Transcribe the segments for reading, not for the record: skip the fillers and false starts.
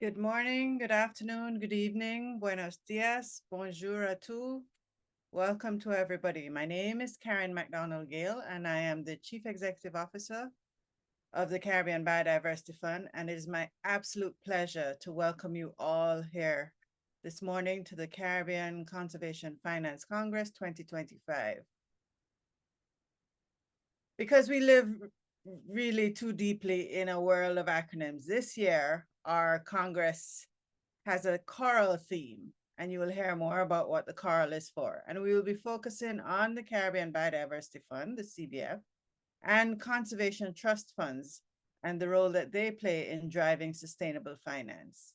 Good morning, good afternoon, good evening, buenos dias, bonjour à tous. Welcome to everybody. My name is Karen MacDonald-Gale, and I am the Chief Executive Officer of the Caribbean Biodiversity Fund, and it is my absolute pleasure to welcome you all here this morning to the Caribbean Conservation Finance Congress 2025. Because we live really too deeply in a world of acronyms, this year our Congress has a coral theme, and you will hear more about what the coral is for. And we will be focusing on the Caribbean Biodiversity Fund, the CBF, and conservation trust funds and the role that they play in driving sustainable finance.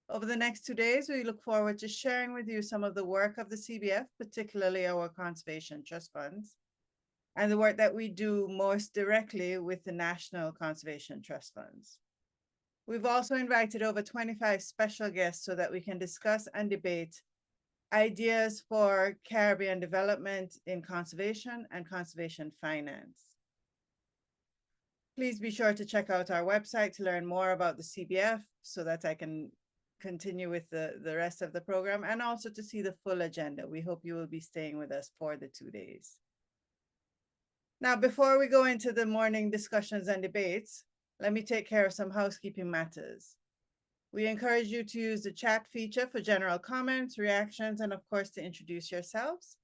Over the next 2 days, we look forward to sharing with you some of the work of the CBF, particularly our conservation trust funds, and the work that we do most directly with the National Conservation Trust Funds. We've also invited over 25 special guests so that we can discuss and debate ideas for Caribbean development in conservation and conservation finance. Please be sure to check out our website to learn more about the CBF so that I can continue with the rest of the program, and also to see the full agenda. We hope you will be staying with us for the 2 days. Now, before we go into the morning discussions and debates, let me take care of some housekeeping matters. We encourage you to use the chat feature for general comments, reactions, and of course, to introduce yourselves.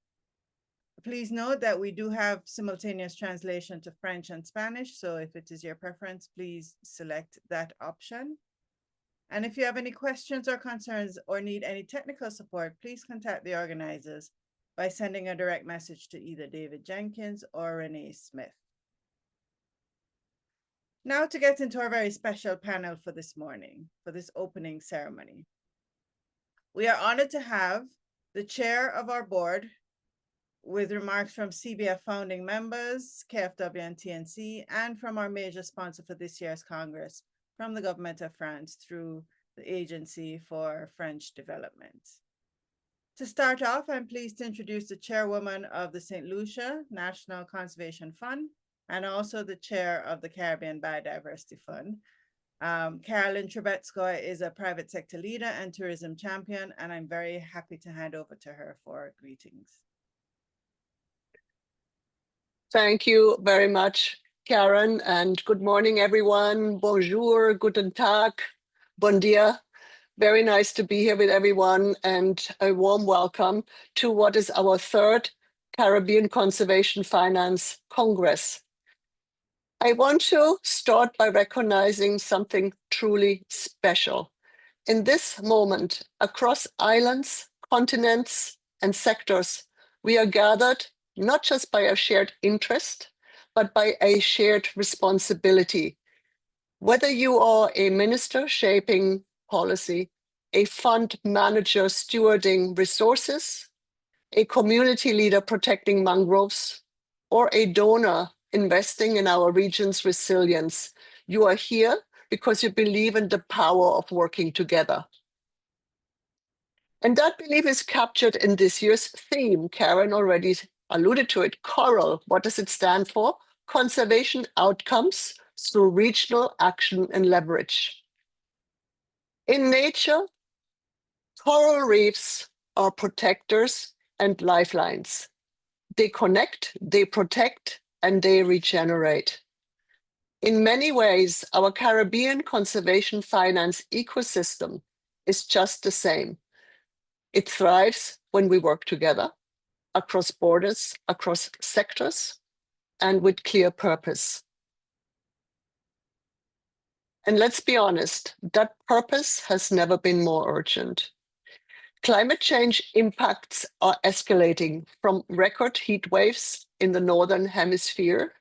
Please note that we do have simultaneous translation to French and Spanish, so if it is your preference, please select that option. And if you have any questions or concerns or need any technical support, please contact the organizers by sending a direct message to either David Jenkins or Renee Smith. Now to get into our very special panel for this morning, for this opening ceremony. We are honored to have the chair of our board with remarks from CBF founding members, KFW and TNC, and from our major sponsor for this year's Congress, from the government of France through the Agency for French Development. To start off, I'm pleased to introduce the chairwoman of the St. Lucia National Conservation Fund, and also the chair of the Caribbean Biodiversity Fund. Carolyn Trebetskoy is a private sector leader and tourism champion, and I'm very happy to hand over to her for greetings. Thank you very much, Karen, and good morning, everyone. Bonjour, guten Tag, bon dia. Very nice to be here with everyone, and a warm welcome to what is our third Caribbean Conservation Finance Congress. I want to start by recognizing something truly special. In this moment, across islands, continents, and sectors, we are gathered not just by a shared interest, but by a shared responsibility. Whether you are a minister shaping policy, a fund manager stewarding resources, a community leader protecting mangroves, or a donor investing in our region's resilience, you are here because you believe in the power of working together. And that belief is captured in this year's theme. Karen already alluded to it, CORAL. What does it stand for? Conservation Outcomes through Regional Action and Leverage. In nature, coral reefs are protectors and lifelines. They connect, they protect, and they regenerate. In many ways, our Caribbean conservation finance ecosystem is just the same. It thrives when we work together, across borders, across sectors, and with clear purpose. And let's be honest, that purpose has never been more urgent. Climate change impacts are escalating from record heat waves in the Northern Hemisphere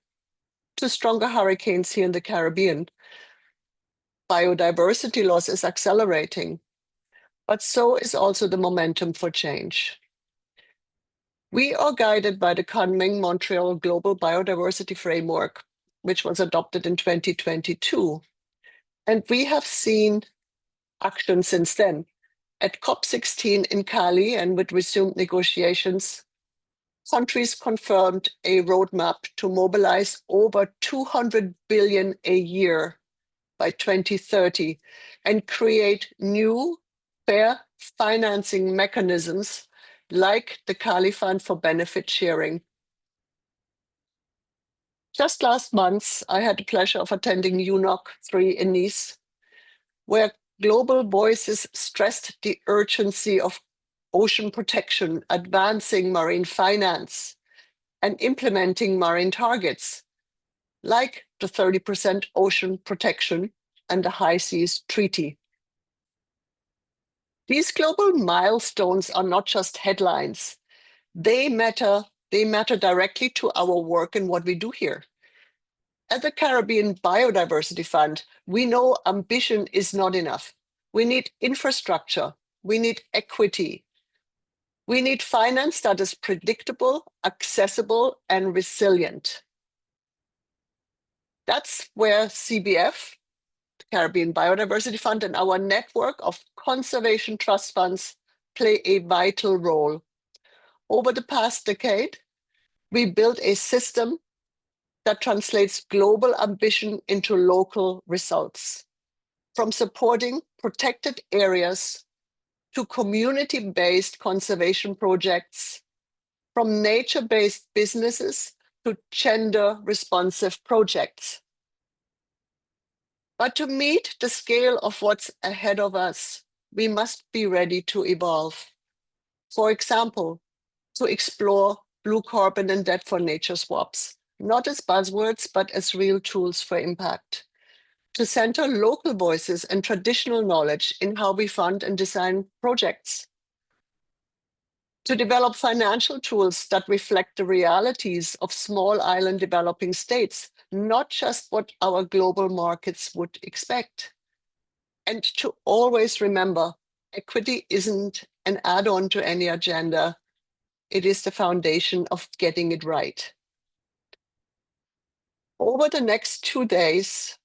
to stronger hurricanes here in the Caribbean. Biodiversity loss is accelerating, but so is also the momentum for change. We are guided by the Kunming-Montreal Global Biodiversity Framework, which was adopted in 2022. And we have seen action since then. At COP16 in Cali and with resumed negotiations, countries confirmed a roadmap to mobilize over 200 billion a year by 2030 and create new fair financing mechanisms like the Kali Fund for benefit sharing. Just last month, I had the pleasure of attending UNOC 3 in Nice, where global voices stressed the urgency of ocean protection, advancing marine finance, and implementing marine targets, like the 30% ocean protection and the High Seas Treaty. These global milestones are not just headlines. They matter directly to our work and what we do here. At the Caribbean Biodiversity Fund, we know ambition is not enough. We need infrastructure. We need equity. We need finance that is predictable, accessible, and resilient. That's where CBF, the Caribbean Biodiversity Fund, and our network of conservation trust funds play a vital role. Over the past decade, we built a system that translates global ambition into local results, from supporting protected areas to community-based conservation projects, from nature-based businesses to gender-responsive projects. But to meet the scale of what's ahead of us, we must be ready to evolve. For example, to explore blue carbon and debt for nature swaps, not as buzzwords, but as real tools for impact. To center local voices and traditional knowledge in how we fund and design projects. To develop financial tools that reflect the realities of small island developing states, not just what our global markets would expect. And to always remember, equity isn't an add-on to any agenda. It is the foundation of getting it right. Over the next 2 days,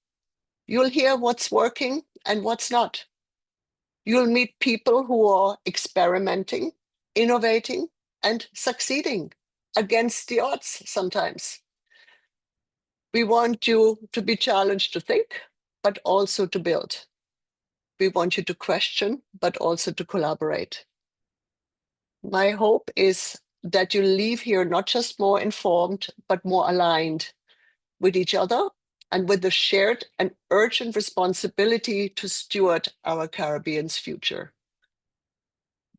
you'll hear what's working and what's not. You'll meet people who are experimenting, innovating, and succeeding against the odds sometimes. We want you to be challenged to think, but also to build. We want you to question, but also to collaborate. My hope is that you leave here not just more informed, but more aligned with each other and with the shared and urgent responsibility to steward our Caribbean's future.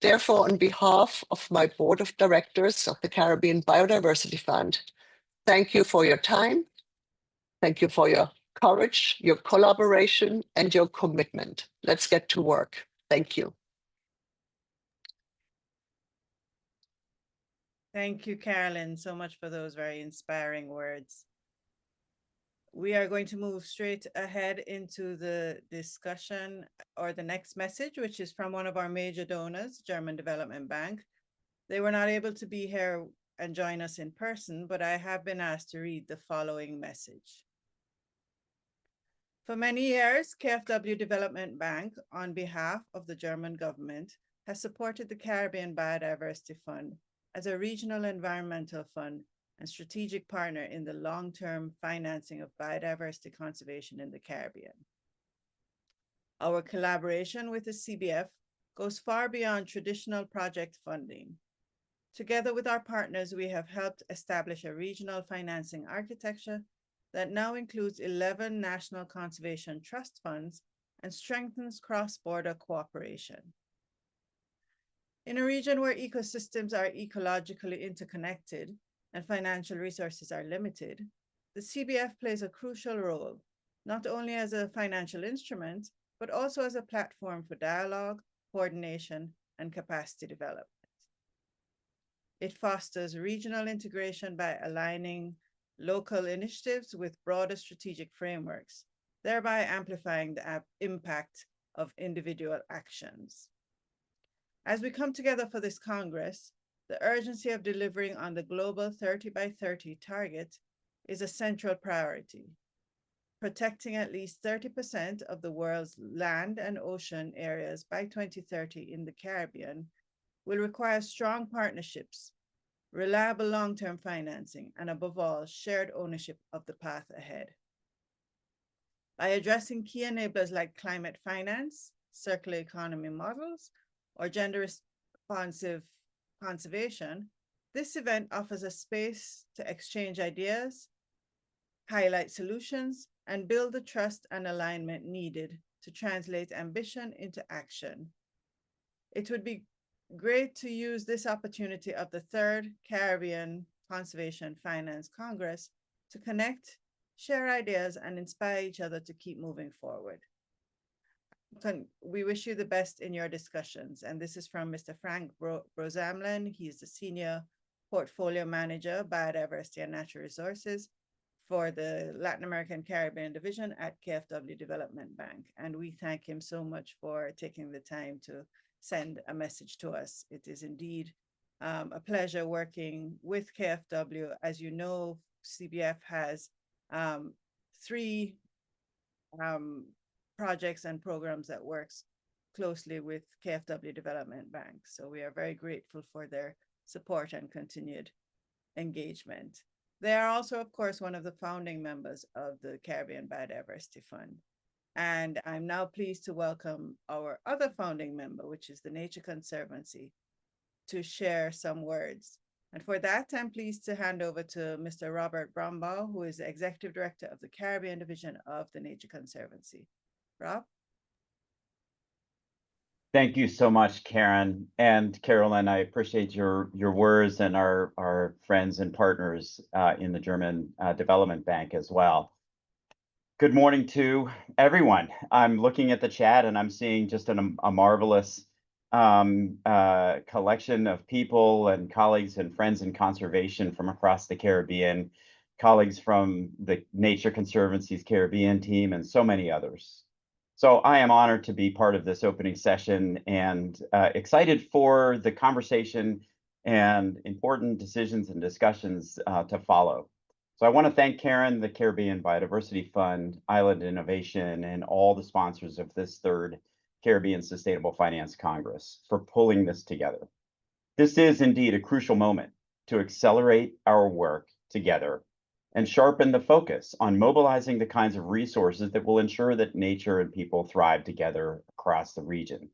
Therefore, on behalf of my board of directors of the Caribbean Biodiversity Fund, thank you for your time. Thank you for your courage, your collaboration, and your commitment. Let's get to work. Thank you. Thank you, Carolyn, so much for those very inspiring words. We are going to move straight ahead into the discussion or the next message, which is from one of our major donors, German Development Bank. They were not able to be here and join us in person, but I have been asked to read the following message. For many years, KfW Development Bank, on behalf of the German government, has supported the Caribbean Biodiversity Fund as a regional environmental fund and strategic partner in the long-term financing of biodiversity conservation in the Caribbean. Our collaboration with the CBF goes far beyond traditional project funding. Together with our partners, we have helped establish a regional financing architecture that now includes 11 national conservation trust funds and strengthens cross-border cooperation. In a region where ecosystems are ecologically interconnected and financial resources are limited, the CBF plays a crucial role, not only as a financial instrument, but also as a platform for dialogue, coordination, and capacity development. It fosters regional integration by aligning local initiatives with broader strategic frameworks, thereby amplifying the impact of individual actions. As we come together for this Congress, the urgency of delivering on the global 30 by 30 target is a central priority. Protecting at least 30% of the world's land and ocean areas by 2030 in the Caribbean will require strong partnerships, reliable long-term financing, and above all, shared ownership of the path ahead. By addressing key enablers like climate finance, circular economy models, or gender responsive conservation, this event offers a space to exchange ideas, highlight solutions, and build the trust and alignment needed to translate ambition into action. It would be great to use this opportunity of the third Caribbean Conservation Finance Congress to connect, share ideas, and inspire each other to keep moving forward. We wish you the best in your discussions. And this is from Mr. Frank Brozamlin. He's the Senior Portfolio Manager, Biodiversity and Natural Resources for the Latin American Caribbean Division at KfW Development Bank. And we thank him so much for taking the time to send a message to us. It is indeed a pleasure working with KfW. As you know, CBF has 3 projects and programs that works closely with KfW Development Bank. So we are very grateful for their support and continued engagement. They are also, of course, one of the founding members of the Caribbean Biodiversity Fund. And I'm now pleased to welcome our other founding member, which is the Nature Conservancy, to share some words. And for that, I'm pleased to hand over to Mr. Robert Brombaugh, who is the Executive Director of the Caribbean Division of the Nature Conservancy. Rob? Thank you so much, Karen. And Carolyn, I appreciate your words and our friends and partners in the German Development Bank as well. Good morning to everyone. I'm looking at the chat and I'm seeing just a marvelous collection of people and colleagues and friends in conservation from across the Caribbean, colleagues from the Nature Conservancy's Caribbean team, and so many others. So I am honored to be part of this opening session and excited for the conversation and important decisions and discussions to follow. So I want to thank Karen, the Caribbean Biodiversity Fund, Island Innovation, and all the sponsors of this third Caribbean Sustainable Finance Congress for pulling this together. This is indeed a crucial moment to accelerate our work together and sharpen the focus on mobilizing the kinds of resources that will ensure that nature and people thrive together across the region.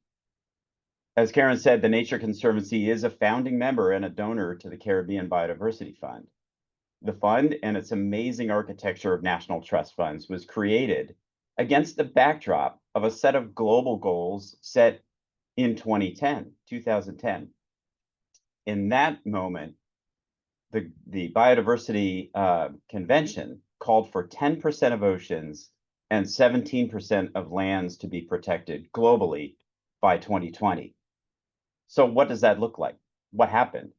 As Karen said, the Nature Conservancy is a founding member and a donor to the Caribbean Biodiversity Fund. The fund and its amazing architecture of national trust funds was created against the backdrop of a set of global goals set in 2010. In that moment, the Biodiversity Convention called for 10% of oceans and 17% of lands to be protected globally by 2020. So what does that look like? What happened?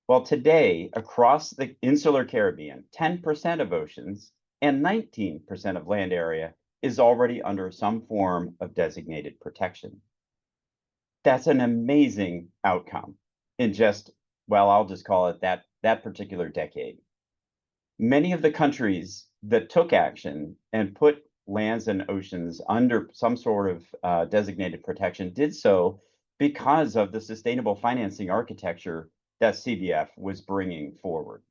Well, today, across the insular Caribbean, 10% of oceans and 19% of land area is already under some form of designated protection. That's an amazing outcome in just, well, I'll just call it that particular decade. Many of the countries that took action and put lands and oceans under some sort of designated protection did so because of the sustainable financing architecture that CBF was bringing forward.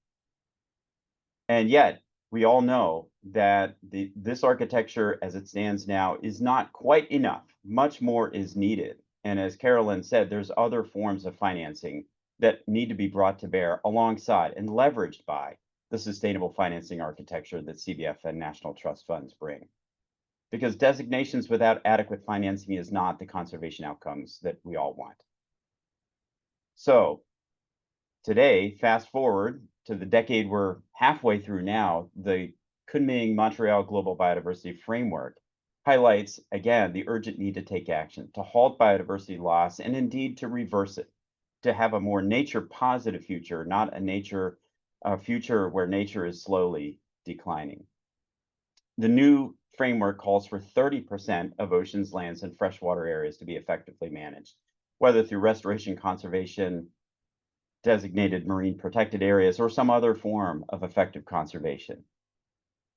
And yet, we all know that this architecture as it stands now is not quite enough. Much more is needed. And as Carolyn said, there's other forms of financing that need to be brought to bear alongside and leveraged by the sustainable financing architecture that CBF and national trust funds bring. Because designations without adequate financing is not the conservation outcomes that we all want. So today, fast forward to the decade we're halfway through now, the Kunming-Montreal Global Biodiversity Framework highlights, again, the urgent need to take action, to halt biodiversity loss, and indeed to reverse it, to have a more nature-positive future, not a future where nature is slowly declining. The new framework calls for 30% of oceans, lands, and freshwater areas to be effectively managed, whether through restoration, conservation, designated marine protected areas, or some other form of effective conservation.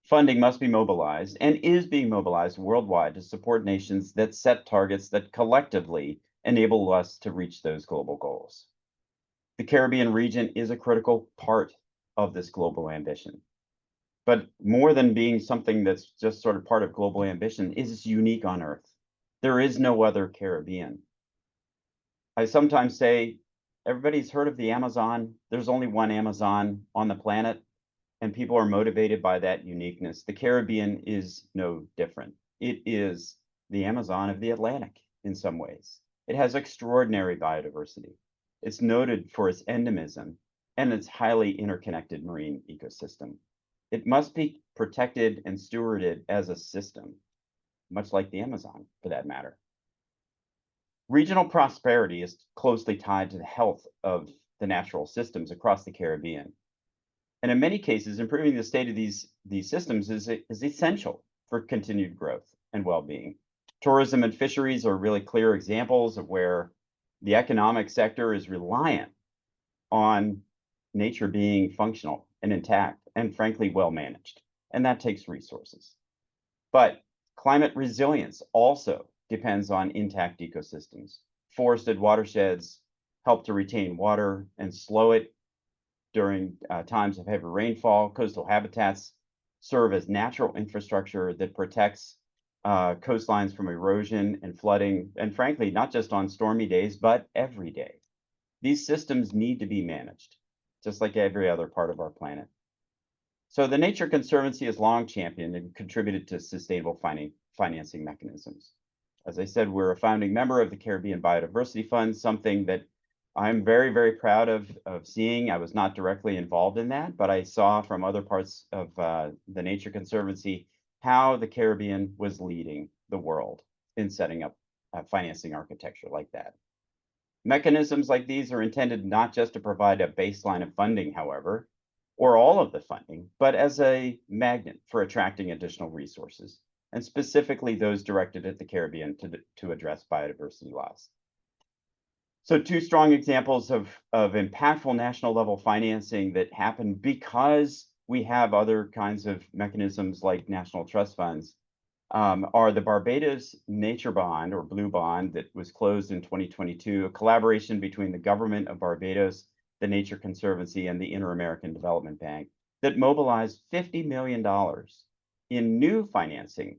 Funding must be mobilized and is being mobilized worldwide to support nations that set targets that collectively enable us to reach those global goals. The Caribbean region is a critical part of this global ambition. But more than being something that's just sort of part of global ambition, is unique on Earth. There is no other Caribbean. I sometimes say, everybody's heard of the Amazon. There's only one Amazon on the planet, and people are motivated by that uniqueness. The Caribbean is no different. It is the Amazon of the Atlantic in some ways. It has extraordinary biodiversity. It's noted for its endemism and its highly interconnected marine ecosystem. It must be protected and stewarded as a system, much like the Amazon for that matter. Regional prosperity is closely tied to the health of the natural systems across the Caribbean. And in many cases, improving the state of these systems is essential for continued growth and well-being. Tourism and fisheries are really clear examples of where the economic sector is reliant on nature being functional and intact and frankly well-managed. And that takes resources. But climate resilience also depends on intact ecosystems. Forested watersheds help to retain water and slow it during times of heavy rainfall. Coastal habitats serve as natural infrastructure that protects coastlines from erosion and flooding, and frankly, not just on stormy days, but every day. These systems need to be managed, just like every other part of our planet. So the Nature Conservancy has long championed and contributed to sustainable financing mechanisms. As I said, we're a founding member of the Caribbean Biodiversity Fund, something that I'm very, very proud of seeing. I was not directly involved in that, but I saw from other parts of the Nature Conservancy how the Caribbean was leading the world in setting up financing architecture like that. Mechanisms like these are intended not just to provide a baseline of funding, however, or all of the funding, but as a magnet for attracting additional resources, and specifically those directed at the Caribbean to address biodiversity loss. So two strong examples of impactful national level financing that happen because we have other kinds of mechanisms like national trust funds are the Barbados Nature Bond, or Blue Bond, that was closed in 2022, a collaboration between the government of Barbados, the Nature Conservancy, and the Inter-American Development Bank that mobilized $50 million in new financing,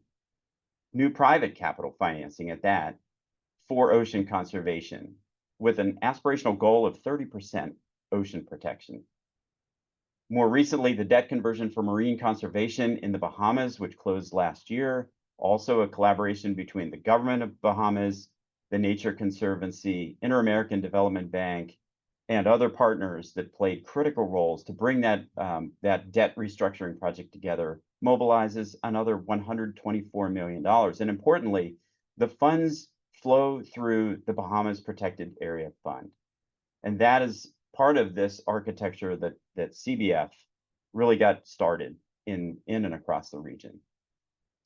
new private capital financing at that, for ocean conservation, with an aspirational goal of 30% ocean protection. More recently, the debt conversion for marine conservation in the Bahamas, which closed last year, also a collaboration between the government of Bahamas, the Nature Conservancy, Inter-American Development Bank, and other partners that played critical roles to bring that debt restructuring project together, mobilizes another $124 million. And importantly, the funds flow through the Bahamas Protected Area Fund. And that is part of this architecture that CBF really got started in and across the region.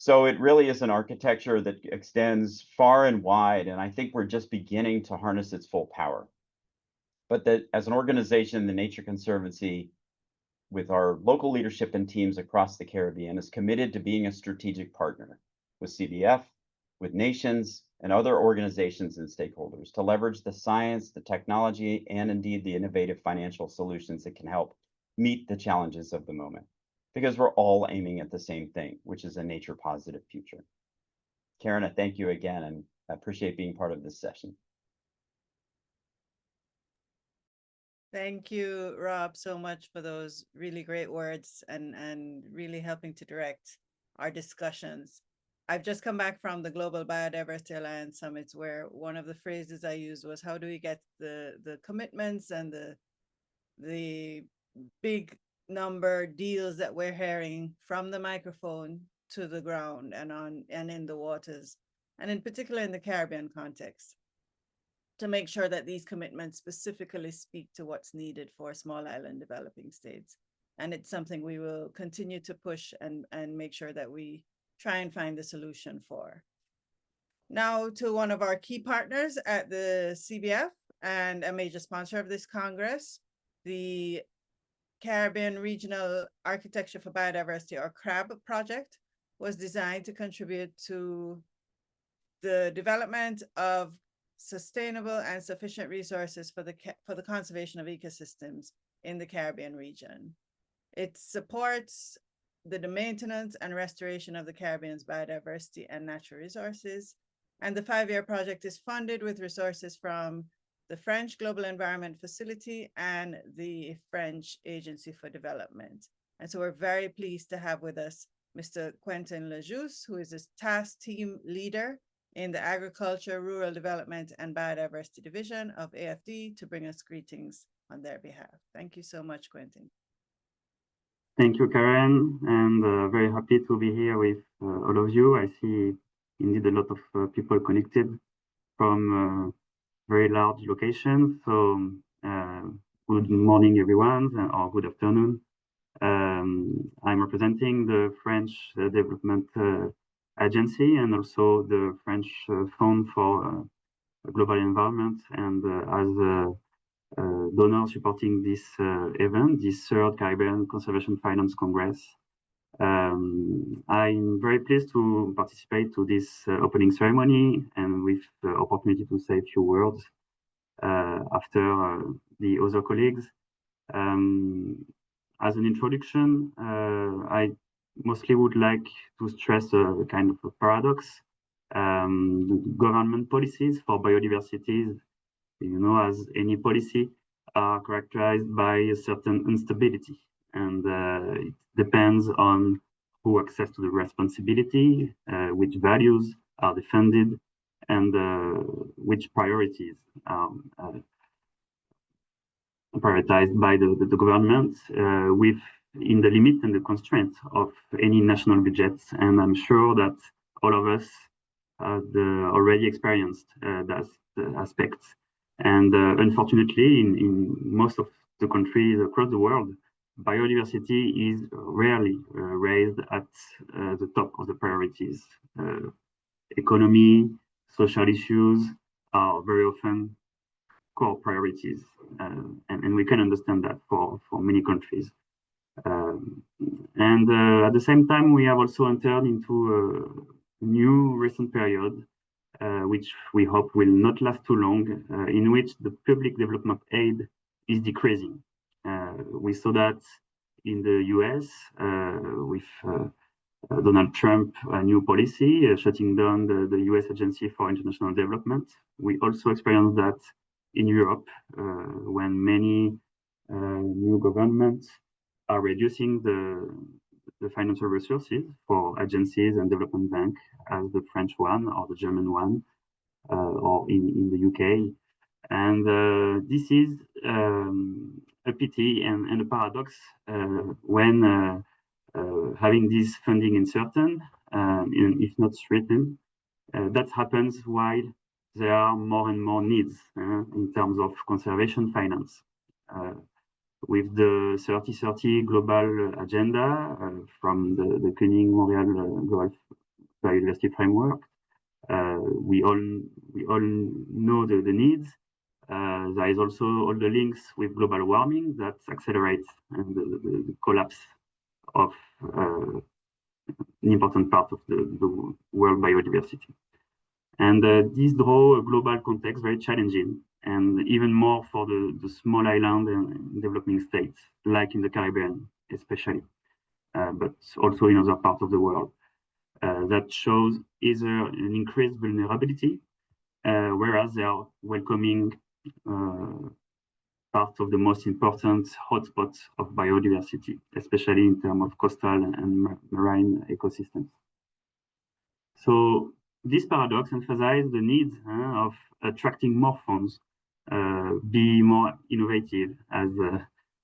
So it really is an architecture that extends far and wide, and I think we're just beginning to harness its full power. But that as an organization, the Nature Conservancy, with our local leadership and teams across the Caribbean, is committed to being a strategic partner with CBF, with nations, and other organizations and stakeholders to leverage the science, the technology, and indeed the innovative financial solutions that can help meet the challenges of the moment. Because we're all aiming at the same thing, which is a nature positive future. Karen, I thank you again, and I appreciate being part of this session. Thank you, Rob, so much for those really great words and really helping to direct our discussions. I've just come back from the Global Biodiversity Alliance Summits, where one of the phrases I used was, how do we get the commitments and the big number deals that we're hearing from the microphone to the ground and in the waters, and in particular in the Caribbean context, to make sure that these commitments specifically speak to what's needed for small island developing states. And it's something we will continue to push and make sure that we try and find the solution for. Now to one of our key partners at the CBF and a major sponsor of this Congress, the Caribbean Regional Architecture for Biodiversity, or CRAB project, was designed to contribute to the development of sustainable and sufficient resources for the conservation of ecosystems in the Caribbean region. It supports the maintenance and restoration of the Caribbean's biodiversity and natural resources. And the 5-year project is funded with resources from the French Global Environment Facility and the French Agency for Development. And so we're very pleased to have with us Mr. Quentin Lejus, who is a task team leader in the Agriculture, Rural Development and Biodiversity Division of AFD, to bring us greetings on their behalf. Thank you so much, Quentin. Thank you, Karen, and very happy to be here with all of you. I see indeed a lot of people connected from very large locations. So good morning, everyone, or good afternoon. I'm representing the French Development Agency and also the French Fund for Global Environment, and as donor supporting this event, this third Caribbean Conservation Finance Congress. I'm very pleased to participate to this opening ceremony and with the opportunity to say a few words after the other colleagues. As an introduction, I mostly would like to stress a kind of a paradox. Government policies for biodiversity, you know, as any policy, are characterized by a certain instability, and it depends on who access to the responsibility, which values are defended, and which priorities are prioritized by the government in the limit and the constraint of any national budgets. And I'm sure that all of us have already experienced that aspects. And unfortunately, in most of the countries across the world, biodiversity is rarely raised at the top of the priorities. Economy, social issues are very often core priorities, and we can understand that for many countries. At the same time, we have also entered into a new recent period, which we hope will not last too long, in which the public development aid is decreasing. We saw that in the US with Donald Trump, a new policy shutting down the US Agency for International Development. We also experienced that in Europe when many new governments are reducing the financial resources for agencies and development banks, as the French one or the German one, or in the UK. And this is a pity and a paradox when having this funding uncertain, if not threatened, that happens while there are more and more needs in terms of conservation finance. With the 3030 global agenda from the Kunming-Montreal Global Biodiversity Framework, we all know the needs. There is also all the links with global warming that accelerates and the collapse of an important part of the world biodiversity. And these draw a global context very challenging, and even more for the small island and developing states, like in the Caribbean, especially, but also in other parts of the world. That shows either an increased vulnerability, whereas they are welcoming part of the most important hotspots of biodiversity, especially in terms of coastal and marine ecosystems. So this paradox emphasizes the need of attracting more funds, be more innovative, as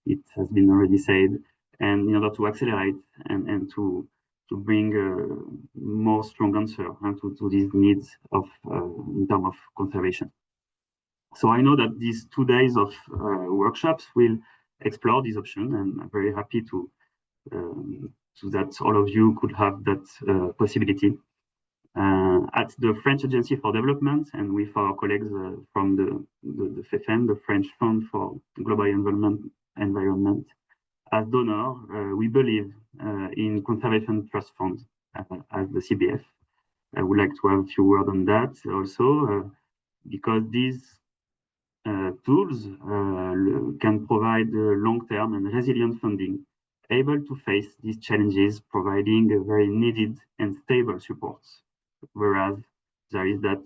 it has been already said, and in order to accelerate and to bring a more strong answer to these needs of in terms of conservation. So I know that these 2 days of workshops will explore this option, and I'm very happy to that all of you could have that possibility. At the French Agency for Development, and with our colleagues from the FEFEN, the French Fund for Global Environment, as donor, we believe in conservation trust funds as the CBF. I would like to have a few words on that also, because these tools can provide long-term and resilient funding able to face these challenges, providing a very needed and stable support, whereas there is that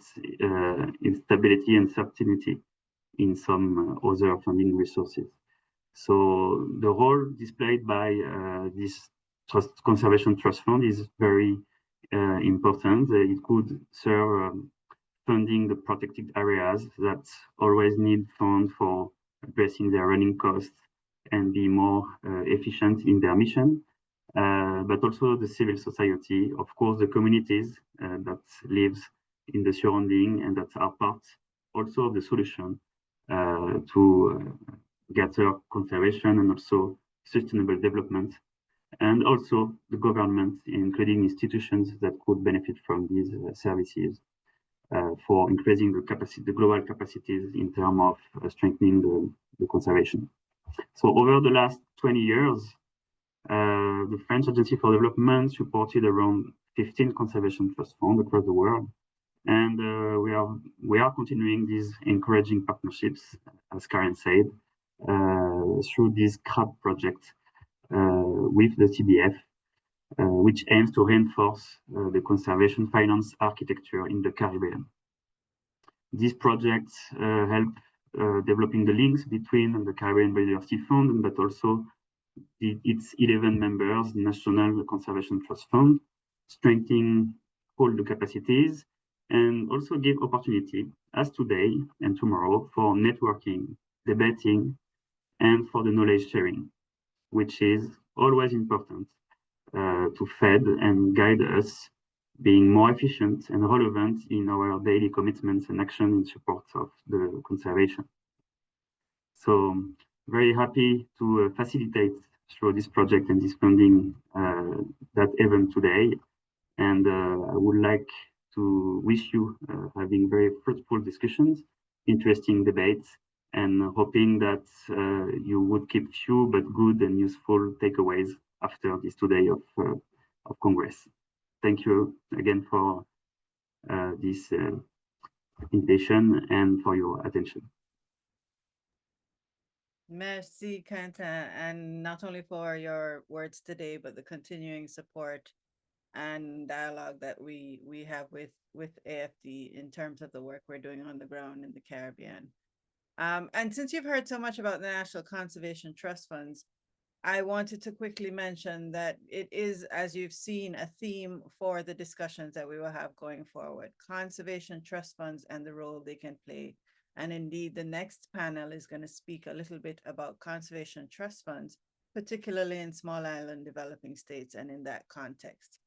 instability and uncertainty in some other funding resources. So the role displayed by this conservation trust fund is very important. It could serve funding the protected areas that always need funds for addressing their running costs and be more efficient in their mission, but also the civil society, of course, the communities that lives in the surrounding and that are part also of the solution to gather conservation and also sustainable development, and also the government, including institutions that could benefit from these services for increasing the capacity, the global capacities in terms of strengthening the conservation. So over the last 20 years, the French Agency for Development supported around 15 conservation trust funds across the world. And we are continuing these encouraging partnerships, as Karen said, through this CRAB project with the CBF, which aims to reinforce the conservation finance architecture in the Caribbean. These projects help developing the links between the Caribbean Biodiversity Fund, but also its 11 members, National Conservation Trust Fund, strengthening all the capacities, and also give opportunity, as today and tomorrow, for networking, debating, and for the knowledge sharing, which is always important to feed and guide us, being more efficient and relevant in our daily commitments and action in support of the conservation. So very happy to facilitate through this project and this funding that event today. And I would like to wish you having very fruitful discussions, interesting debates, and hoping that you would keep few but good and useful takeaways after this today of Congress. Thank you again for this invitation and for your attention. Merci, Quentin, and not only for your words today, but the continuing support and dialogue that we have with AFD in terms of the work we're doing on the ground in the Caribbean. And since you've heard so much about the National Conservation Trust Funds, I wanted to quickly mention that it is, as you've seen, a theme for the discussions that we will have going forward: conservation trust funds and the role they can play. And indeed, the next panel is going to speak a little bit about conservation trust funds, particularly in small island developing states and in that context.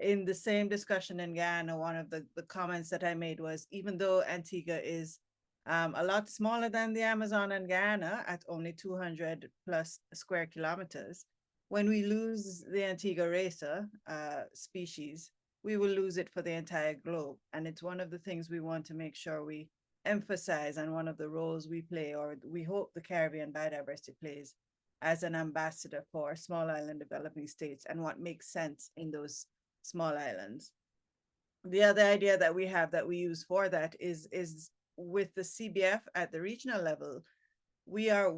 In the same discussion in Guyana, one of the comments that I made was, even though Antigua is a lot smaller than the Amazon and Guyana at only 200 plus square kilometers, when we lose the Antigua racer species, we will lose it for the entire globe. And it's one of the things we want to make sure we emphasize, and one of the roles we play, or we hope the Caribbean biodiversity plays, as an ambassador for small island developing states and what makes sense in those small islands. The other idea that we have that we use for that is with the CBF at the regional level, we are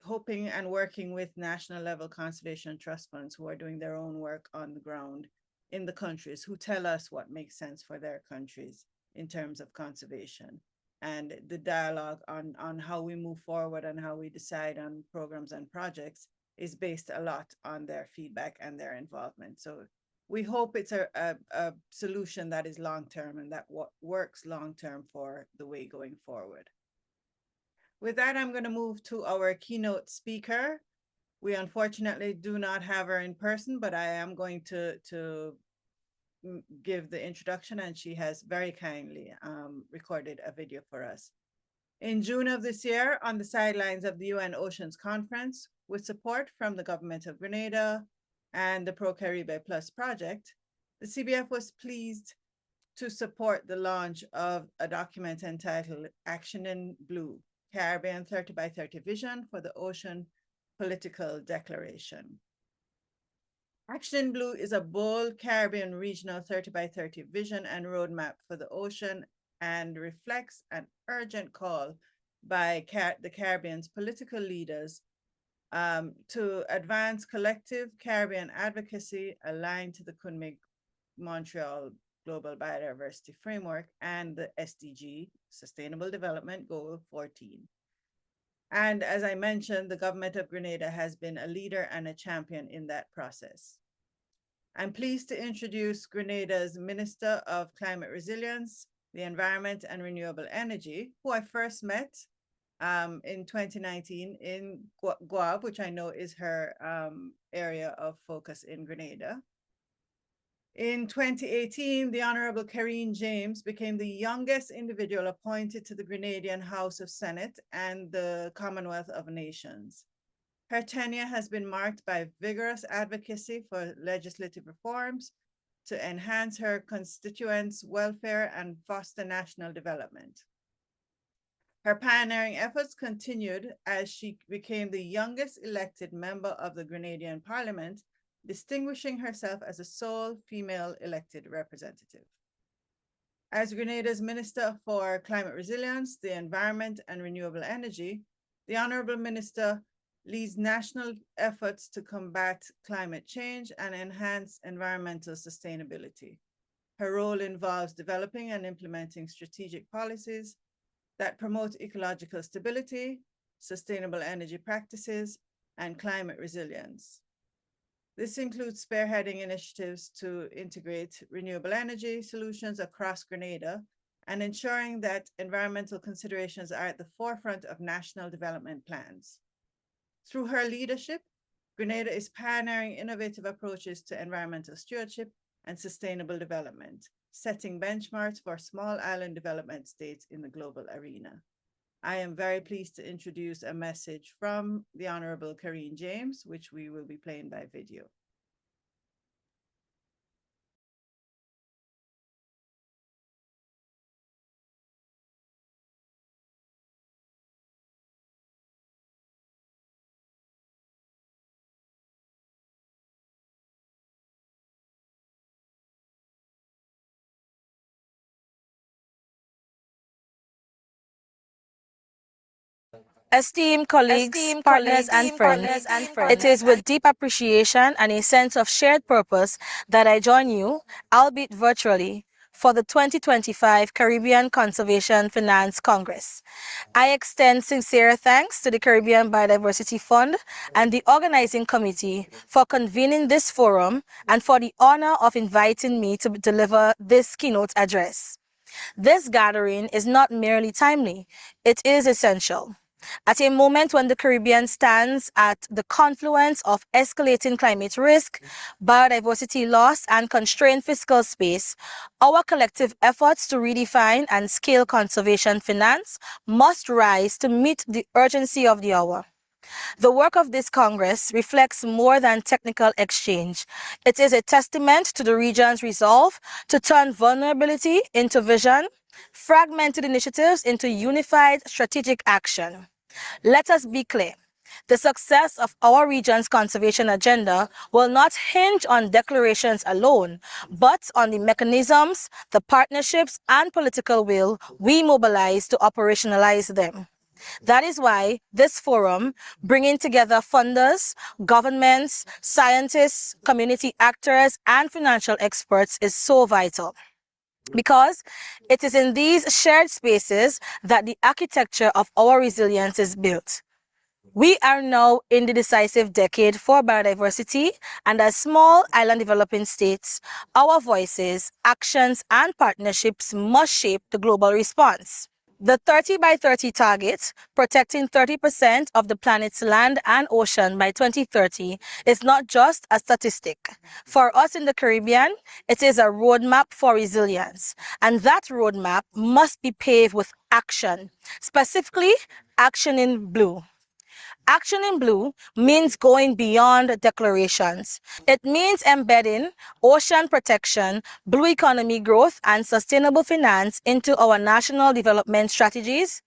hoping and working with national level conservation trust funds who are doing their own work on the ground in the countries, who tell us what makes sense for their countries in terms of conservation. And the dialogue on how we move forward and how we decide on programs and projects is based a lot on their feedback and their involvement. So we hope it's a solution that is long-term and that works long-term for the way going forward. With that, I'm going to move to our keynote speaker. We unfortunately do not have her in person, but I am going to give the introduction, and she has very kindly recorded a video for us. In June of this year, on the sidelines of the UN Oceans Conference, with support from the government of Grenada and the Pro-Caribe Plus project, the CBF was pleased to support the launch of a document entitled Action in Blue, Caribbean 30 by 30 Vision for the Ocean Political Declaration. Action in Blue is a bold Caribbean regional 30 by 30 vision and roadmap for the ocean, and reflects an urgent call by the Caribbean's political leaders to advance collective Caribbean advocacy aligned to the Kunming-Montreal Global Biodiversity Framework and the SDG, Sustainable Development Goal 14. And as I mentioned, the government of Grenada has been a leader and a champion in that process. I'm pleased to introduce Grenada's Minister of Climate Resilience, the Environment and Renewable Energy, who I first met in 2019 in Guab, which I know is her area of focus in Grenada. In 2018, the Honorable Karine James became the youngest individual appointed to the Grenadian House of Senate and the Commonwealth of Nations. Her tenure has been marked by vigorous advocacy for legislative reforms to enhance her constituents' welfare and foster national development. Her pioneering efforts continued as she became the youngest elected member of the Grenadian Parliament, distinguishing herself as a sole female elected representative. As Grenada's Minister for Climate Resilience, the Environment and Renewable Energy, the Honorable Minister leads national efforts to combat climate change and enhance environmental sustainability. Her role involves developing and implementing strategic policies that promote ecological stability, sustainable energy practices, and climate resilience. This includes spearheading initiatives to integrate renewable energy solutions across Grenada and ensuring that environmental considerations are at the forefront of national development plans. Through her leadership, Grenada is pioneering innovative approaches to environmental stewardship and sustainable development, setting benchmarks for small island development states in the global arena. I am very pleased to introduce a message from the Honorable Karine James, which we will be playing by video. Esteemed colleagues, partners, and friends, it is with deep appreciation and a sense of shared purpose that I join you, albeit virtually, for the 2025 Caribbean Conservation Finance Congress. I extend sincere thanks to the Caribbean Biodiversity Fund and the organizing committee for convening this forum and for the honor of inviting me to deliver this keynote address. This gathering is not merely timely, it is essential. At a moment when the Caribbean stands at the confluence of escalating climate risk, biodiversity loss, and constrained fiscal space, our collective efforts to redefine and scale conservation finance must rise to meet the urgency of the hour. The work of this Congress reflects more than technical exchange. It is a testament to the region's resolve to turn vulnerability into vision, fragmented initiatives into unified strategic action. Let us be clear. The success of our region's conservation agenda will not hinge on declarations alone, but on the mechanisms, the partnerships, and political will we mobilize to operationalize them. That is why this forum, bringing together funders, governments, scientists, community actors, and financial experts, is so vital. Because it is in these shared spaces that the architecture of our resilience is built. We are now in the decisive decade for biodiversity, and as small island developing states, our voices, actions, and partnerships must shape the global response. The 30 by 30 target, protecting 30% of the planet's land and ocean by 2030, is not just a statistic. For us in the Caribbean, it is a roadmap for resilience, and that roadmap must be paved with action, specifically action in blue. Action in blue means going beyond declarations. It means embedding ocean protection, blue economy growth, and sustainable finance into our national development strategies.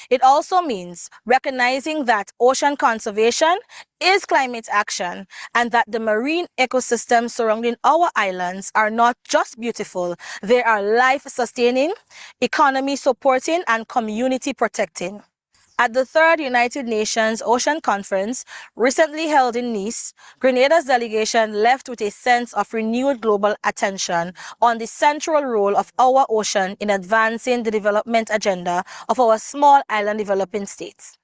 It also means recognizing that ocean conservation is climate action and that the marine ecosystems surrounding our islands are not just beautiful, they are life-sustaining, economy-supporting, and community-protecting. At the third United Nations Ocean Conference, recently held in Nice, Grenada's delegation left with a sense of renewed global attention on the central role of our ocean in advancing the development agenda of our small island developing states.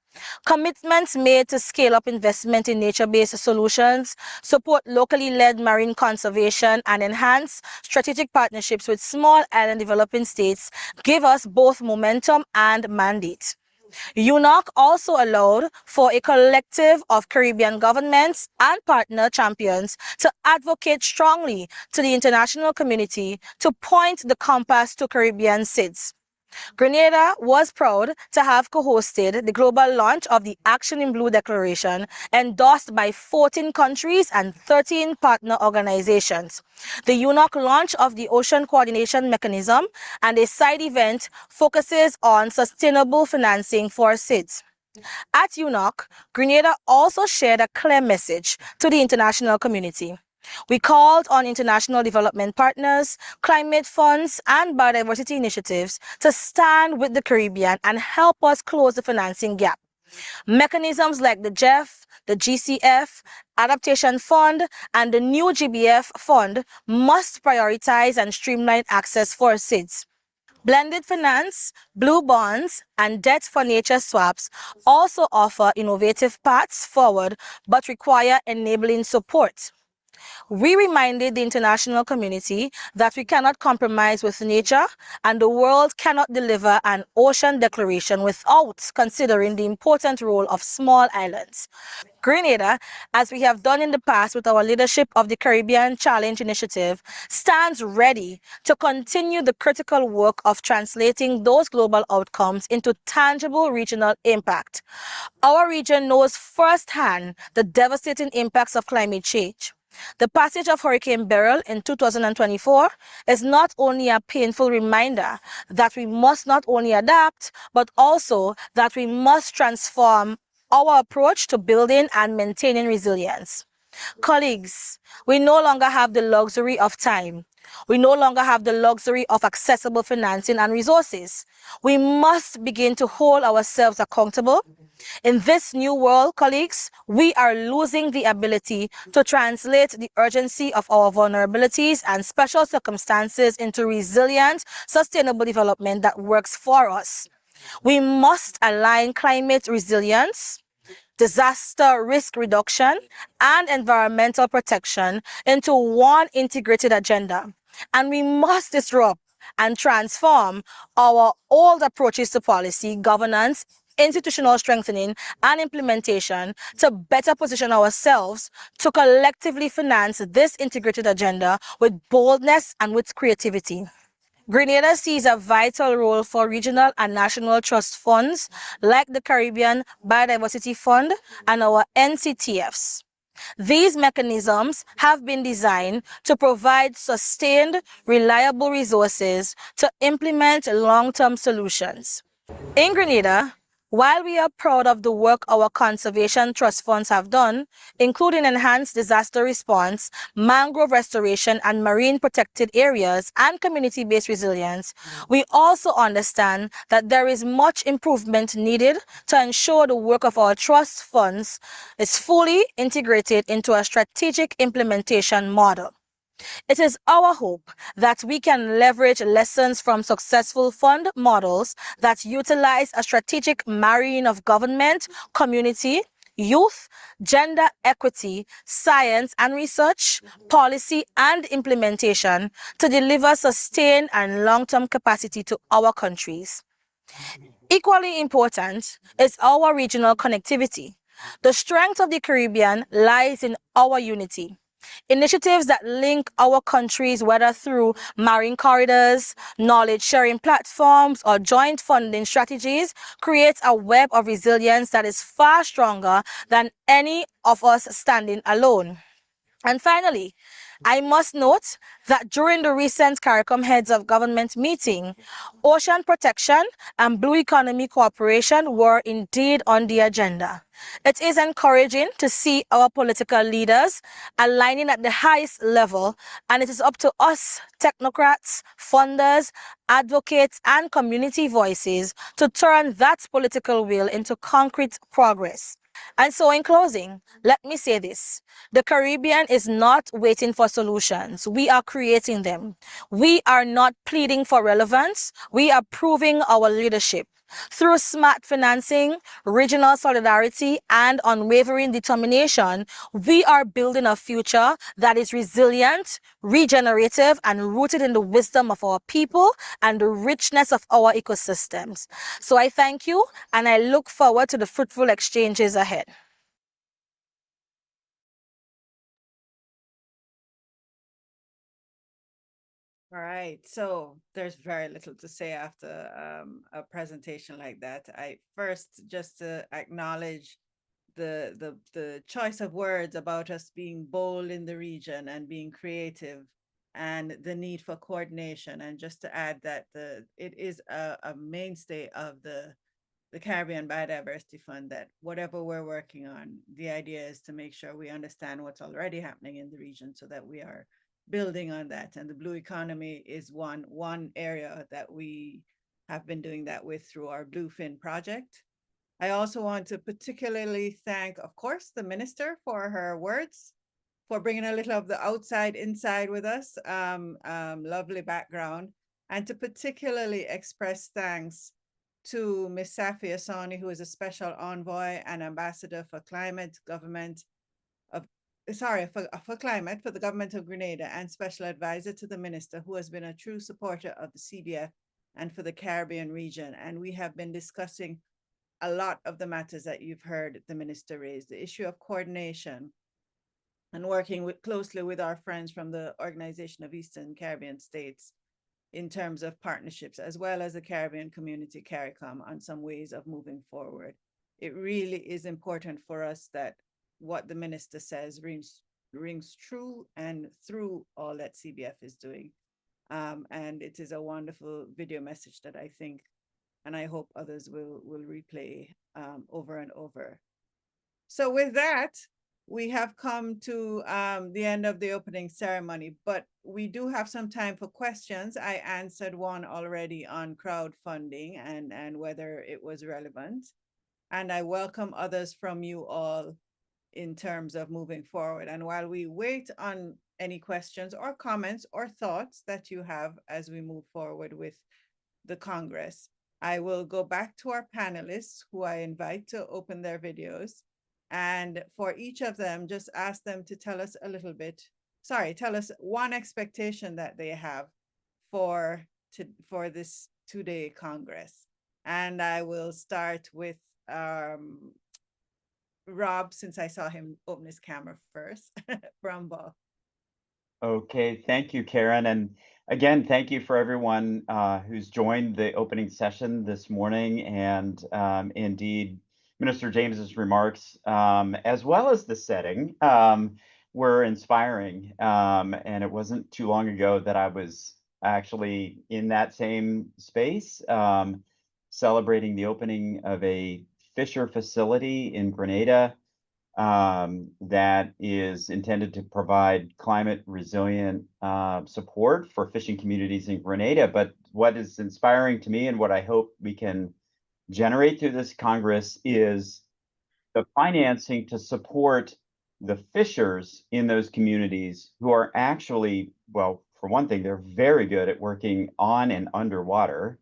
Commitments made to scale up investment in nature-based solutions, support locally led marine conservation, and enhance strategic partnerships with small island developing states give us both momentum and mandate. UNOC also allowed for a collective of Caribbean governments and partner champions to advocate strongly to the international community to point the compass to Caribbean SIDS. Grenada was proud to have co-hosted the global launch of the Action in Blue Declaration, endorsed by 14 countries and 13 partner organizations, the UNOC launch of the Ocean Coordination Mechanism, and a side event focuses on sustainable financing for SIDS. At UNOC, Grenada also shared a clear message to the international community. We called on international development partners, climate funds, and biodiversity initiatives to stand with the Caribbean and help us close the financing gap. Mechanisms like the GEF, the GCF, Adaptation Fund, and the new GBF Fund must prioritize and streamline access for SIDS. Blended finance, blue bonds, and debt for nature swaps also offer innovative paths forward but require enabling support. We reminded the international community that we cannot compromise with nature and the world cannot deliver an ocean declaration without considering the important role of small islands. Grenada, as we have done in the past with our leadership of the Caribbean Challenge Initiative, stands ready to continue the critical work of translating those global outcomes into tangible regional impact. Our region knows firsthand the devastating impacts of climate change. The passage of Hurricane Beryl in 2024 is not only a painful reminder that we must not only adapt, but also that we must transform our approach to building and maintaining resilience. Colleagues, we no longer have the luxury of time. We no longer have the luxury of accessible financing and resources. We must begin to hold ourselves accountable. In this new world, colleagues, we are losing the ability to translate the urgency of our vulnerabilities and special circumstances into resilient, sustainable development that works for us. We must align climate resilience, disaster risk reduction, and environmental protection into one integrated agenda. And we must disrupt and transform our old approaches to policy, governance, institutional strengthening, and implementation to better position ourselves to collectively finance this integrated agenda with boldness and with creativity. Grenada sees a vital role for regional and national trust funds like the Caribbean Biodiversity Fund and our NCTFs. These mechanisms have been designed to provide sustained, reliable resources to implement long-term solutions. In Grenada, while we are proud of the work our conservation trust funds have done, including enhanced disaster response, mangrove restoration, and marine protected areas, and community-based resilience, we also understand that there is much improvement needed to ensure the work of our trust funds is fully integrated into a strategic implementation model. It is our hope that we can leverage lessons from successful fund models that utilize a strategic marrying of government, community, youth, gender equity, science and research, policy and implementation to deliver sustained and long-term capacity to our countries. Equally important is our regional connectivity. The strength of the Caribbean lies in our unity. Initiatives that link our countries, whether through marine corridors, knowledge-sharing platforms, or joint funding strategies, create a web of resilience that is far stronger than any of us standing alone. And finally, I must note that during the recent CARICOM Heads of Government meeting, ocean protection and blue economy cooperation were indeed on the agenda. It is encouraging to see our political leaders aligning at the highest level, and it is up to us, technocrats, funders, advocates, and community voices to turn that political will into concrete progress. And so in closing, let me say this. The Caribbean is not waiting for solutions. We are creating them. We are not pleading for relevance. We are proving our leadership. Through smart financing, regional solidarity, and unwavering determination, we are building a future that is resilient, regenerative, and rooted in the wisdom of our people and the richness of our ecosystems. So I thank you, and I look forward to the fruitful exchanges ahead. All right, so there's very little to say after a presentation like that. I first just to acknowledge the choice of words about us being bold in the region and being creative, and the need for coordination. And just to add that it is a mainstay of the Caribbean Biodiversity Fund, that whatever we're working on, the idea is to make sure we understand what's already happening in the region so that we are building on that. And the blue economy is one area that we have been doing that with through our Bluefin project. I also want to particularly thank, of course, the minister for her words, for bringing a little of the outside inside with us, lovely background, and to particularly express thanks to Ms. Safi Asani, who is a special envoy and ambassador for climate government of, for climate for the government of Grenada, and special advisor to the minister, who has been a true supporter of the CBF and for the Caribbean region. And we have been discussing a lot of the matters that you've heard the minister raise, the issue of coordination and working closely with our friends from the Organization of Eastern Caribbean States in terms of partnerships, as well as the Caribbean Community CARICOM, on some ways of moving forward. It really is important for us that what the minister says rings true and through all that CBF is doing. And it is a wonderful video message that I think, and I hope others will replay over and over. So with that, we have come to the end of the opening ceremony, but we do have some time for questions. I answered one already on crowdfunding and whether it was relevant. And I welcome others from you all in terms of moving forward. And while we wait on any questions or comments or thoughts that you have as we move forward with the Congress, I will go back to our panelists, who I invite to open their videos. And for each of them, just ask them to tell us a little bit, tell us one expectation that they have for this two-day Congress. And I will start with Rob, since I saw him open his camera first, Brumbaugh. Okay, thank you, Karen. And again, thank you for everyone who's joined the opening session this morning. And indeed, Minister James's remarks, as well as the setting, were inspiring. And it wasn't too long ago that I was actually in that same space, celebrating the opening of a fisher facility in Grenada that is intended to provide climate resilient support for fishing communities in Grenada. But what is inspiring to me and what I hope we can generate through this Congress is the financing to support the fishers in those communities who are actually, well, for one thing, they're very good at working on and underwater.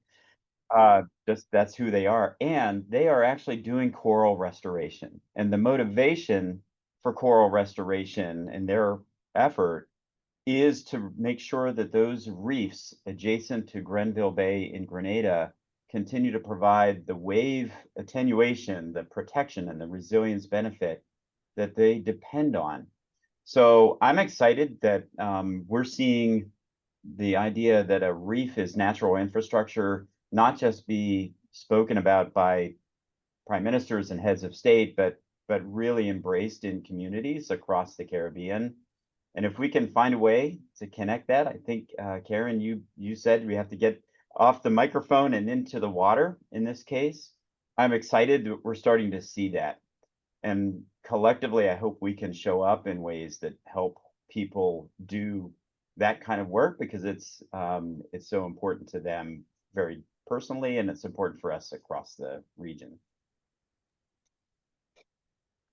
That's who they are. And they are actually doing coral restoration. And the motivation for coral restoration and their effort is to make sure that those reefs adjacent to Grenville Bay in Grenada continue to provide the wave attenuation, the protection, and the resilience benefit that they depend on. So I'm excited that we're seeing the idea that a reef is natural infrastructure not just be spoken about by prime ministers and heads of state, but really embraced in communities across the Caribbean. And if we can find a way to connect that, I think, Karen, you said we have to get off the microphone and into the water in this case. I'm excited that we're starting to see that. And collectively, I hope we can show up in ways that help people do that kind of work, because it's so important to them very personally, and it's important for us across the region.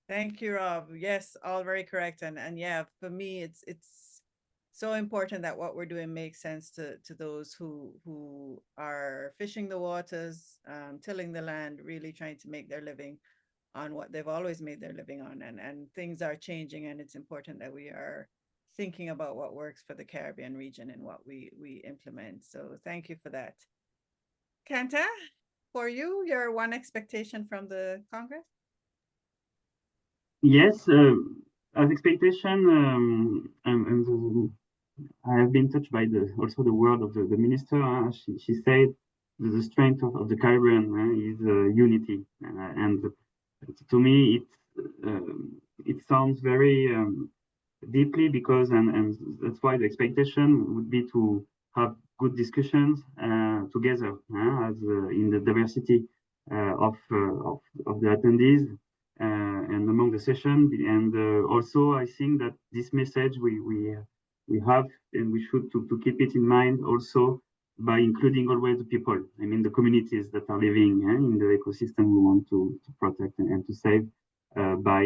Thank you, Rob. Yes, all very correct. And yeah, for me, it's so important that what we're doing makes sense to those who are fishing the waters, tilling the land, really trying to make their living on what they've always made their living on. And things are changing, and it's important that we are thinking about what works for the Caribbean region and what we implement. So thank you for that. Kanta, for you, your one expectation from the Congress? Yes, as expectation, and I have been touched by also the word of the minister. She said that the strength of the Caribbean is unity, and to me it sounds very deeply, because and that's why the expectation would be to have good discussions together as in the diversity of the attendees and among the session. And also I think that this message we have, and we should to keep it in mind also by including always the people, I mean the communities that are living in the ecosystem we want to protect and to save, by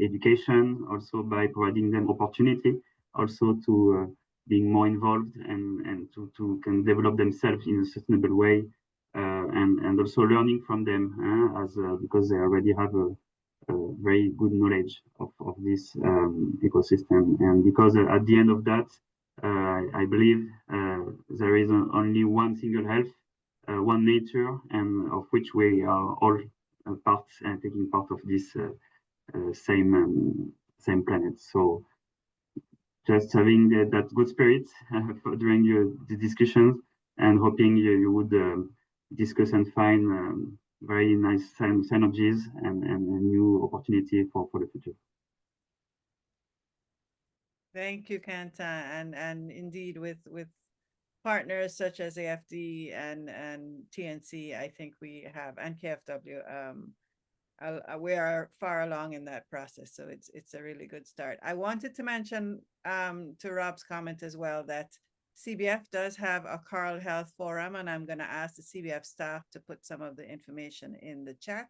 education, also by providing them opportunity, also to being more involved and to can develop themselves in a sustainable way, and also learning from them as because they already have a very good knowledge of this ecosystem. And because at the end of that, I believe there is only one single health, one nature, and of which we are all parts and taking part of this same planet. So just having that good spirit during the discussions, and hoping you would discuss and find very nice synergies and a new opportunity for the future. Thank you, Kanta. And indeed, with partners such as AFD and TNC, I think we have, and KFW, we are far along in that process. So it's a really good start. I wanted to mention to Rob's comment as well that CBF does have a Coral Health Forum, and I'm going to ask the CBF staff to put some of the information in the chat.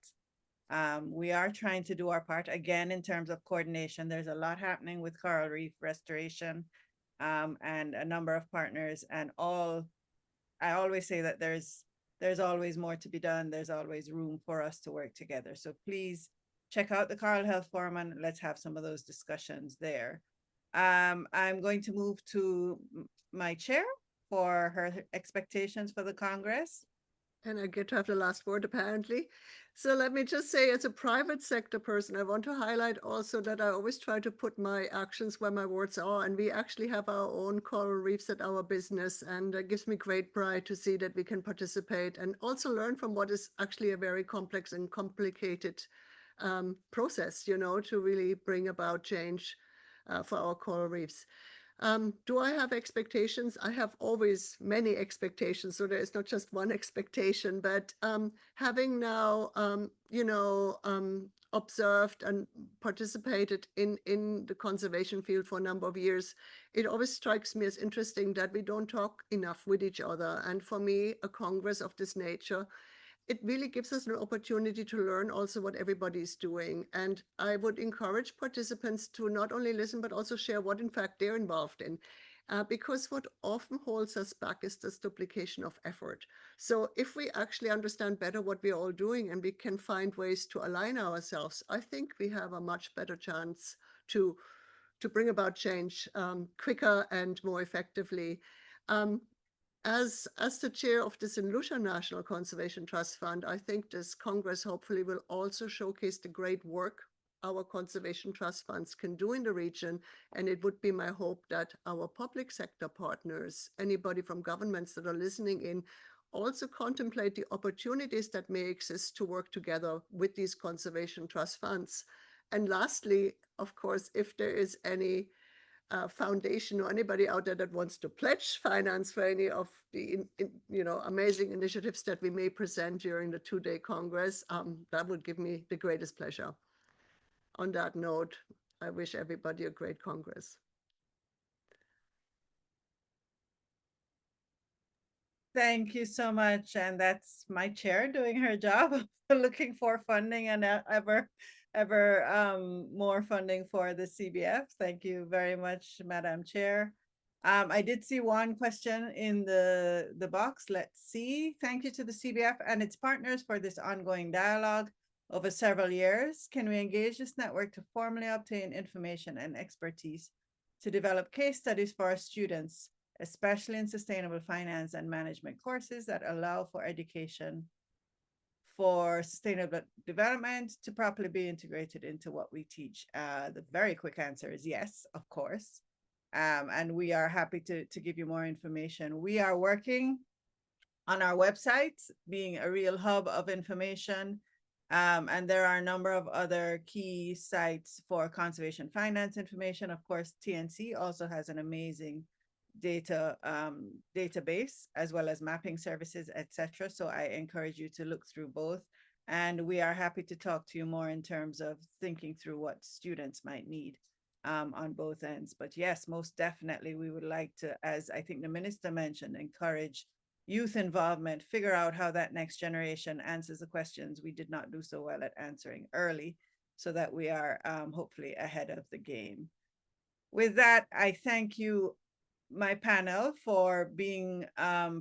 We are trying to do our part again in terms of coordination. There's a lot happening with coral reef restoration, and a number of partners, and I always say that there's always more to be done. There's always room for us to work together. So please check out the Coral Health Forum and let's have some of those discussions there. I'm going to move to my chair for her expectations for the Congress. And I get to have the last word, apparently. So let me just say, as a private sector person, I want to highlight also that I always try to put my actions where my words are. And we actually have our own coral reefs at our business. And it gives me great pride to see that we can participate and also learn from what is actually a very complex and complicated process, to really bring about change for our coral reefs. Do I have expectations? I have always many expectations, so there is not just one expectation, but having now, observed and participated in the conservation field for a number of years, it always strikes me as interesting that we don't talk enough with each other. And for me, a Congress of this nature, it really gives us an opportunity to learn also what everybody is doing. And I would encourage participants to not only listen, but also share what in fact they're involved in. Because what often holds us back is this duplication of effort. So if we actually understand better what we're all doing and we can find ways to align ourselves, I think we have a much better chance to bring about change quicker and more effectively. As the chair of the St. Lucia National Conservation Trust Fund, I think this Congress hopefully will also showcase the great work our conservation trust funds can do in the region. And it would be my hope that our public sector partners, anybody from governments that are listening in, also contemplate the opportunities that may exist to work together with these conservation trust funds. And lastly, of course, if there is any foundation or anybody out there that wants to pledge finance for any of the amazing initiatives that we may present during the 2-day Congress, that would give me the greatest pleasure. On that note, I wish everybody a great Congress. Thank you so much. And that's my chair doing her job, looking for funding and ever more funding for the CBF. Thank you very much, Madam Chair. I did see one question in the box. Let's see. Thank you to the CBF and its partners for this ongoing dialogue over several years. Can we engage this network to formally obtain information and expertise to develop case studies for our students, especially in sustainable finance and management courses that allow for education for sustainable development to properly be integrated into what we teach? The very quick answer is yes, of course. And we are happy to give you more information. We are working on our website, being a real hub of information. And there are a number of other key sites for conservation finance information. Of course, TNC also has an amazing data database, as well as mapping services, etc. So I encourage you to look through both. And we are happy to talk to you more in terms of thinking through what students might need on both ends. But yes, most definitely, we would like to, as I think the minister mentioned, encourage youth involvement, figure out how that next generation answers the questions we did not do so well at answering early, so that we are hopefully ahead of the game. With that, I thank you, my panel, for being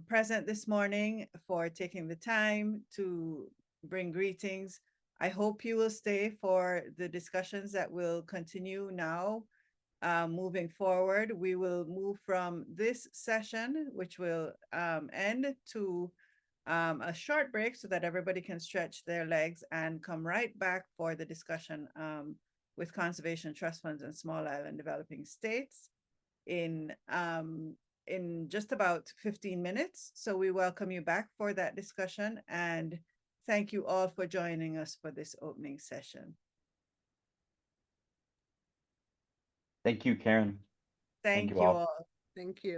present this morning, for taking the time to bring greetings. I hope you will stay for the discussions that will continue now. Moving forward, we will move from this session, which will end, to a short break so that everybody can stretch their legs, and come right back for the discussion with conservation trust funds and small island developing states in just about 15 minutes. So we welcome you back for that discussion, and thank you all for joining us for this opening session. Thank you, Karen. Thank you all. Thank you.